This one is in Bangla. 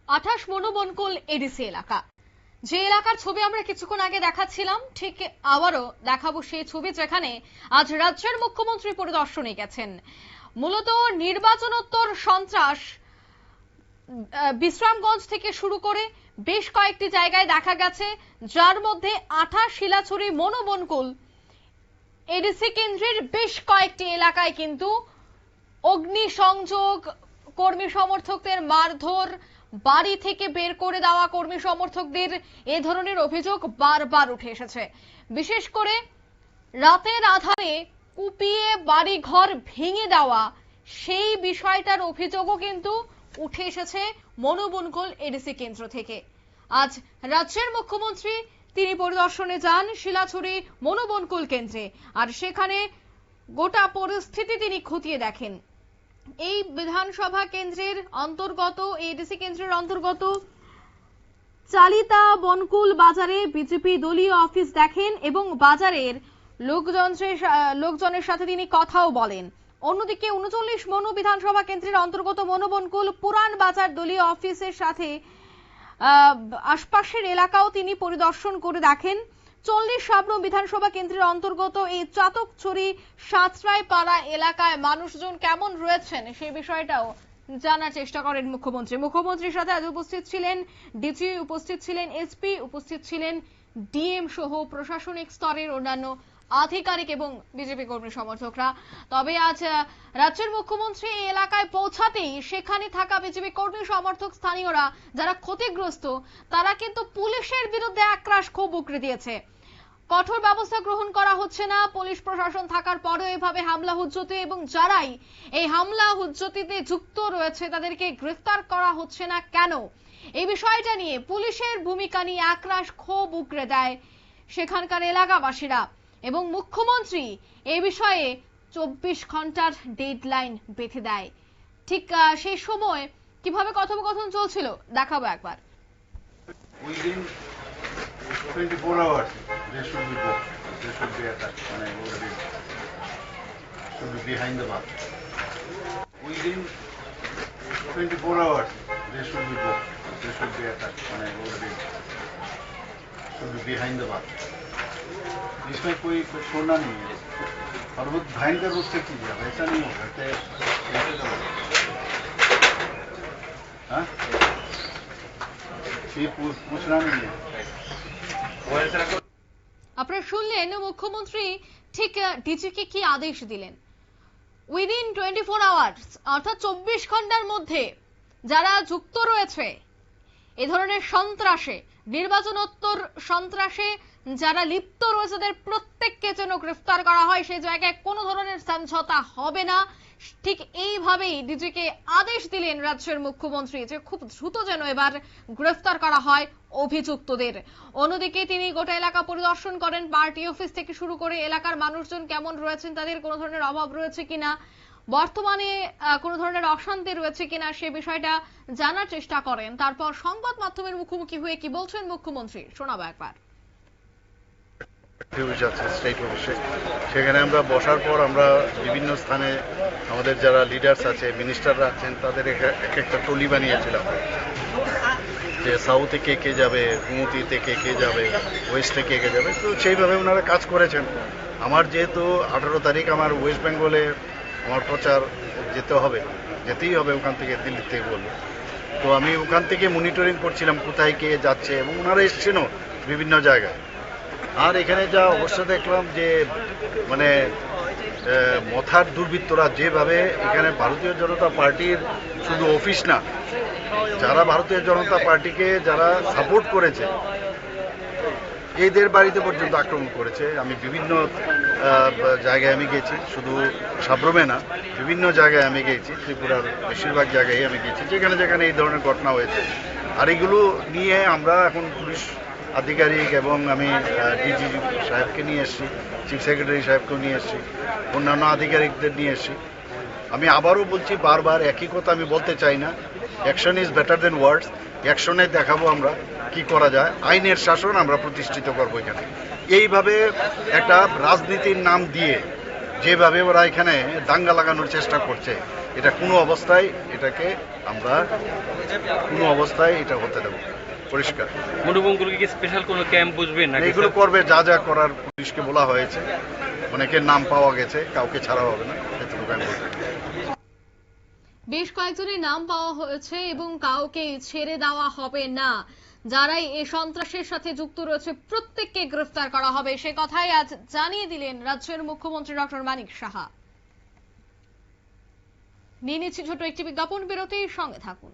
28 মনোবনকুল এডিসি এলাকা, যে এলাকার ছবি আমরা কিছুক্ষণ আগে দেখাচ্ছিলাম, ঠিক আবারও দেখাবো সেই ছবি যেখানে আজ রাজ্যের মুখ্যমন্ত্রী পরিদর্শনে গেছেন। মূলত নির্বাচনোত্তর সন্ত্রাস বিশ্রামগঞ্জ থেকে শুরু করে বেশ কয়েকটি জায়গায় দেখা গেছে, যার মধ্যে 28 শিলাছড়ি মনোবনকুল এডিসি কেন্দ্রের বেশ কয়েকটি এলাকায় কিন্তু অগ্নিসংযোগ, কর্মী সমর্থকদের মারধর, বাড়ি থেকে বের করে দেওয়া কর্মী সমর্থকদের, এ ধরনের অভিযোগ বারবার উঠে এসেছে। বিশেষ করে রাতের আধারে কুপিয়ে বাড়ি ঘর ভেঙে দেওয়া, সেই বিষয়টার অভিযোগও কিন্তু উঠে এসেছে মনোবনকুল এডিসি কেন্দ্র থেকে। আজ রাজ্যের মুখ্যমন্ত্রী তিনি পরিদর্শনে যান শিলাছড়ি মনোবনকুল কেন্দ্রে, আর সেখানে গোটা পরিস্থিতি তিনি খতিয়ে দেখেন। এই বিধানসভা কেন্দ্রের অন্তর্গত, এডিসি কেন্দ্রের অন্তর্গত চালিতা বনকুল বাজারে বিজেপি দলীয় অফিস দেখেন এবং বাজারের লোকজনের সাথে তিনি কথাও বলেন। অন্যদিকে 39 মনো বিধানসভা কেন্দ্রের অন্তর্গত মনোবনকুল পুরান বাজার দলীয় অফিসের সাথে আশপাশের এলাকাও তিনি পরিদর্শন করে দেখেন। 40 বিধানসভা কেন্দ্রের অন্তর্গত এই চাতকছড়ি সাঁতরাই পাড়া এলাকায় মানুষজন কেমন রয়েছেন সেই বিষয়টাও জানার চেষ্টা করেন মুখ্যমন্ত্রী। মুখ্যমন্ত্রীর সাথে আজ উপস্থিত ছিলেন ডিজি, উপস্থিত ছিলেন এসপি, উপস্থিত ছিলেন ডিএম সহ প্রশাসনিক স্তরের অন্যান্য আধিকারিক এবং বিজেপি কর্মী সমর্থকরা। তবে আজ রাজ্যের মুখ্যমন্ত্রী এই এলাকায় পৌঁছাতেই সেখানে থাকা বিজেপি কর্মী সমর্থক স্থানীয়রা যারা ক্ষতিগ্রস্ত, তারা কিন্তু পুলিশের বিরুদ্ধে একরাশ ক্ষোভ উগরে দিয়েছে। কঠোর ব্যবস্থা গ্রহণ করা হচ্ছে না পুলিশ প্রশাসন থাকার পরেও এভাবে হামলা হুজ্জতে, এবং যারাই এই হামলা হুজ্জতিতে যুক্ত রয়েছে তাদেরকে গ্রেফতার করা হচ্ছে না কেন, এই বিষয়টা নিয়ে পুলিশের ভূমিকা নিয়ে একরাশ ক্ষোভ উগরে দেয় সেখানকার এলাকাবাসীরা। এবং মুখ্যমন্ত্রী এই বিষয়ে 24 ঘন্টার ডেডলাইন বেঁধে দেয়। ঠিক সেই সময় কিভাবে কথোপকথন চলছিল দেখাবো একবার। 24 hours they should be booked, they should be attacked, and I already should be behind the bar. Within 24 hours they should be booked, they should be attacked, and I already should be behind the bar. इसमें कोई छोड़ना नहीं है और बहुत भयंकर रूप से कीजिए, ऐसा नहीं होगा कैसे करोगे? हाँ, ये पूछना नहीं है। আপনারা শুনলেন মুখ্যমন্ত্রী ঠিক ডিজিকে কি আদেশ দিলেন। উইদিন 24 আওয়ার্স অর্থাৎ 24 ঘন্টার মধ্যে যারা যুক্ত রয়েছে এ ধরনের সন্ত্রাসে, নির্বাচনোত্তর সন্ত্রাসে যারা লিপ্ত রয়েছে তাদের প্রত্যেককে যেন গ্রেফতার করা হয়, সেই জায়গায় কোনো ধরনের সমঝোতা হবে না। ঠিক এইভাবেই ডিজিকে আদেশ দিলেন রাজ্যের মুখ্যমন্ত্রী যে খুব দ্রুত যেন এবার গ্রেফতার করা হয় অভিযুক্তদের। অন্যদিকে তিনি গোটা এলাকা পরিদর্শন করেন, পার্টি অফিস থেকে শুরু করে এলাকার মানুষজন কেমন রয়েছেন, তাদের কোনো ধরনের অভাব রয়েছে কিনা, বর্তমানে কোনো ধরনের অশান্তি রয়েছে কিনা সে বিষয়টা জানার চেষ্টা করেন। তারপর সংবাদ মাধ্যমের মুখোমুখি হয়ে কি বলছেন মুখ্যমন্ত্রী শোনাবো একবার। সেখানে আমরা বসার পর আমরা বিভিন্ন স্থানে আমাদের যারা লিডার্স আছে, মিনিস্টাররা আছেন, তাদের এক একটা টলি বানিয়েছিলাম যে সাউথে কে কে যাবে, গুমতিতে কে কে যাবে, ওয়েস্টে কে কে যাবে। তো সেইভাবে ওনারা কাজ করেছেন। আমার যেহেতু 18 তারিখ আমার ওয়েস্ট বেঙ্গলে আমার প্রচার যেতেই হবে ওখান থেকে, দিল্লি থেকে বলবো। তো আমি ওখান থেকে মনিটরিং করছিলাম কোথায় কে যাচ্ছে, এবং ওনারা এসছেনও বিভিন্ন জায়গায়। আর এখানে যা অবস্থা দেখলাম যে মানে মথার দুর্বৃত্তরা যেভাবে এখানে ভারতীয় জনতা পার্টির শুধু অফিস না, যারা ভারতীয় জনতা পার্টিকে যারা সাপোর্ট করেছে এদের বাড়িতে পর্যন্ত আক্রমণ করেছে। আমি বিভিন্ন জায়গায় আমি গেছি, শুধু সাব্রমে না, বিভিন্ন জায়গায় আমি গেছি, ত্রিপুরার বেশিরভাগ জায়গায় আমি গেছি যেখানে যেখানে এই ধরনের ঘটনা হয়েছে। আর এগুলো নিয়ে আমরা এখন পুলিশ আধিকারিক এবং আমি ডিজি সাহেবকে নিয়ে এসেছি, চিফ সেক্রেটারি সাহেবকেও নিয়ে এসেছি, অন্যান্য আধিকারিকদের নিয়ে এসেছি। আমি আবারও বলছি, বারবার একই কথা আমি বলতে চাই না, অ্যাকশন ইজ বেটার দেন ওয়ার্ডস। অ্যাকশনে দেখাবো আমরা কি করা যায়, আইনের শাসন আমরা প্রতিষ্ঠিত করবো এখানে। এইভাবে একটা রাজনীতির নাম দিয়ে যেভাবে ওরা এখানে দাঙ্গা লাগানোর চেষ্টা করছে, এটা কোনো অবস্থায় এটা হতে দেব, পরিষ্কার। মনোবঙ্গুলকে কি স্পেশাল কোনো ক্যাম্প বুঝবেন না? এগুলো করবে, যা যা করার পুলিশকে বলা হয়েছে। অনেকের নাম পাওয়া গেছে, কাউকে ছাড়া হবে না, এতটুকু আমি বলতে চাই। বেশ কয়েকজনের নাম পাওয়া হয়েছে এবং কাউকে ছেড়ে দেওয়া হবে না। যারাই এই সন্ত্রাসের সাথে যুক্ত রয়েছে প্রত্যেককে গ্রেফতার করা হবে, সে কথাই আজ জানিয়ে দিলেন রাজ্যের মুখ্যমন্ত্রী ডক্টর মানিক সাহা। নিয়ে নিচ্ছি ছোট একটি বিজ্ঞাপন বিরতি, সঙ্গে থাকুন।